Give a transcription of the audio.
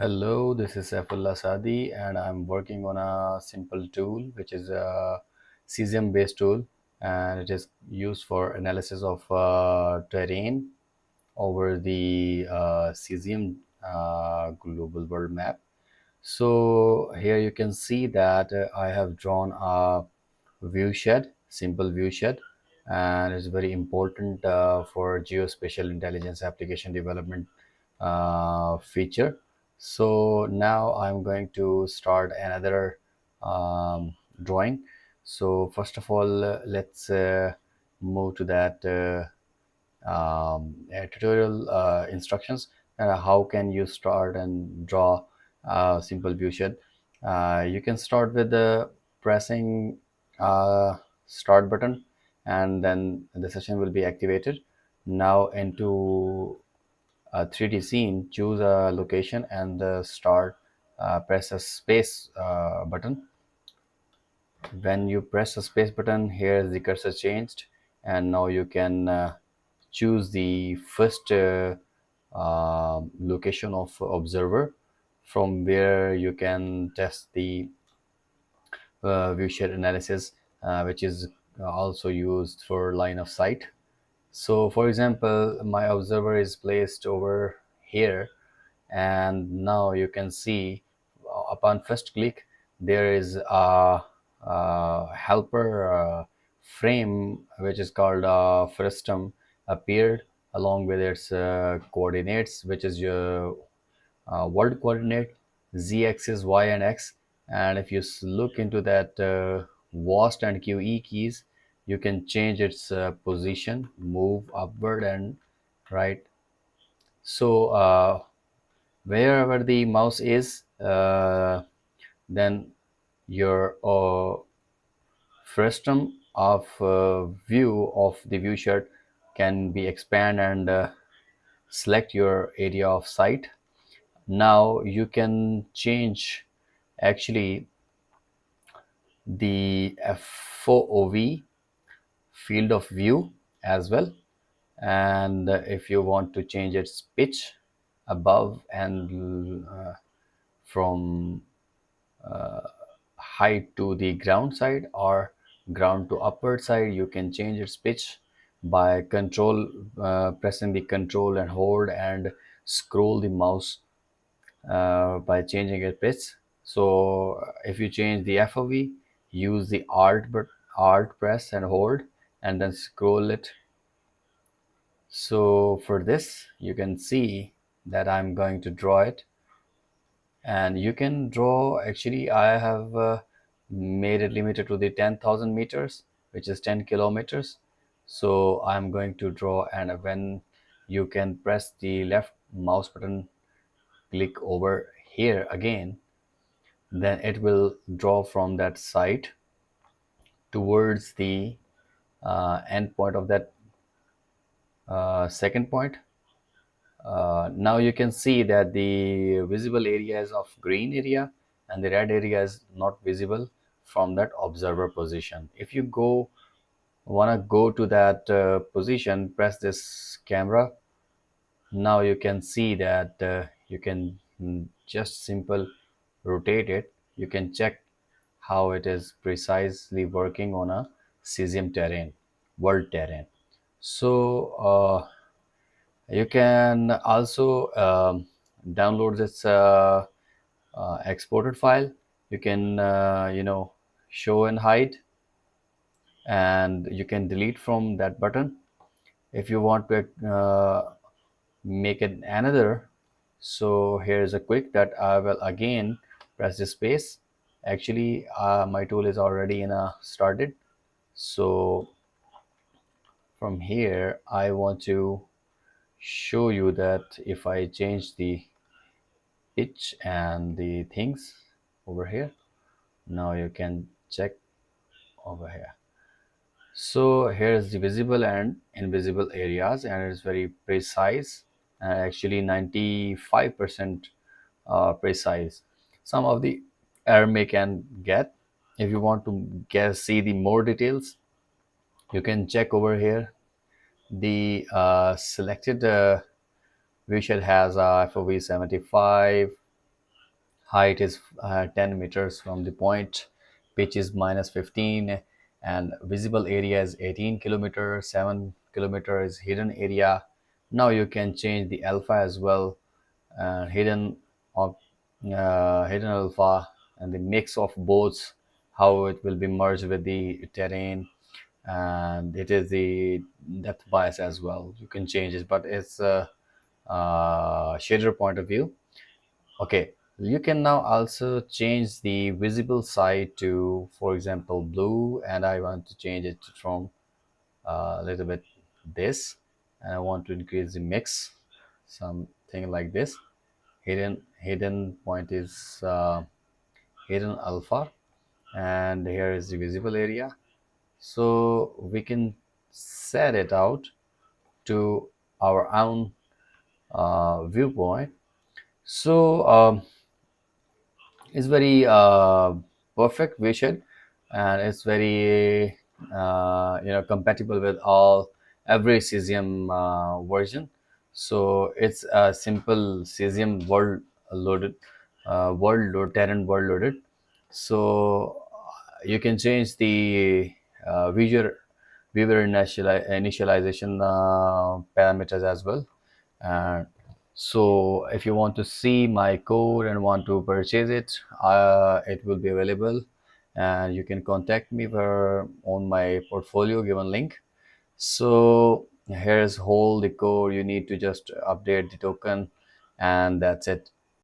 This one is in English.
Hello, this is Saifullah Sadi, and I'm working on a simple tool which is a Cesium based tool, and it is used for analysis of terrain over the Cesium global world map. So here you can see that I have drawn a view shed, simple view shed, and it's very important for geospatial intelligence application development feature. So now I'm going to start another drawing. So first of all, let's move to that tutorial instructions and how can you start and draw a simple view shed. You can start with pressing start button, and then the session will be activated. Now into a 3D scene, choose a location and start press a space button. When you press the space button, here the cursor changed, and now you can choose the first location of observer from where you can test the viewshed analysis, which is also used for line of sight. So for example, my observer is placed over here, and now you can see upon first click there is a helper frame which is called frustum appeared along with its coordinates, which is your world coordinate, z-axis, y and x. And if you look into that WASD and QE keys, you can change its position, move upward and right. So wherever the mouse is, then your frustum of view of the view shed can be expand and select your area of sight. Now you can change actually the FOV, field of view, as well. And if you want to change its pitch above and from height to the ground side or ground to upward side, you can change its pitch by control pressing the control and hold and scroll the mouse by changing its pitch. So if you change the FOV, use the alt press and hold and then scroll it. So for this you can see that I'm going to draw it, and you can draw, actually I have made it limited to the 10,000 meters, which is 10 kilometers. So I'm going to draw, and when you can press the left mouse button, click over here again, then it will draw from that site towards the end point of that second point. Now you can see that the visible area is of green area and the red area is not visible from that observer position. If you want to go to that position, press this camera. Now you can see that you can just simple rotate it. You can check how it is precisely working on a Cesium terrain, world terrain. So you can also download this exported file. You can show and hide, and you can delete from that button. If you want to make it another, so here is a quick that I will again press the space. Actually my tool is already in a started. So from here I want to show you that if I change the pitch and the things over here, now you can check over here. So here is the visible and invisible areas, and it's very precise, and actually 95% precise. Some of the error may can get. If you want to see the more details, you can check over here. The selected viewshed has a FOV 75, height is 10 meters from the point, pitch is minus 15, and visible area is 18 kilometer, 7 kilometer is hidden area. Now you can change the alpha as well, hidden of hidden alpha, and the mix of both, how it will be merged with the terrain, and it is the depth bias as well. You can change it, but it's a shader point of view. Okay, you can now also change the visible side to, for example, blue, and I want to change it from a little bit this, and I want to increase the mix, something like this. Hidden point is hidden alpha, and here is the visible area. So we can set it out to our own viewpoint. So it's very perfect vision, and it's very compatible with all every Cesium version. So it's a simple Cesium loaded world load terrain world loaded. So you can change the viewer initialization parameters as well. And so if you want to see my code and want to purchase it, it will be available, and you can contact me on my portfolio given link. So here's whole the code. You need to just update the token, and that's it.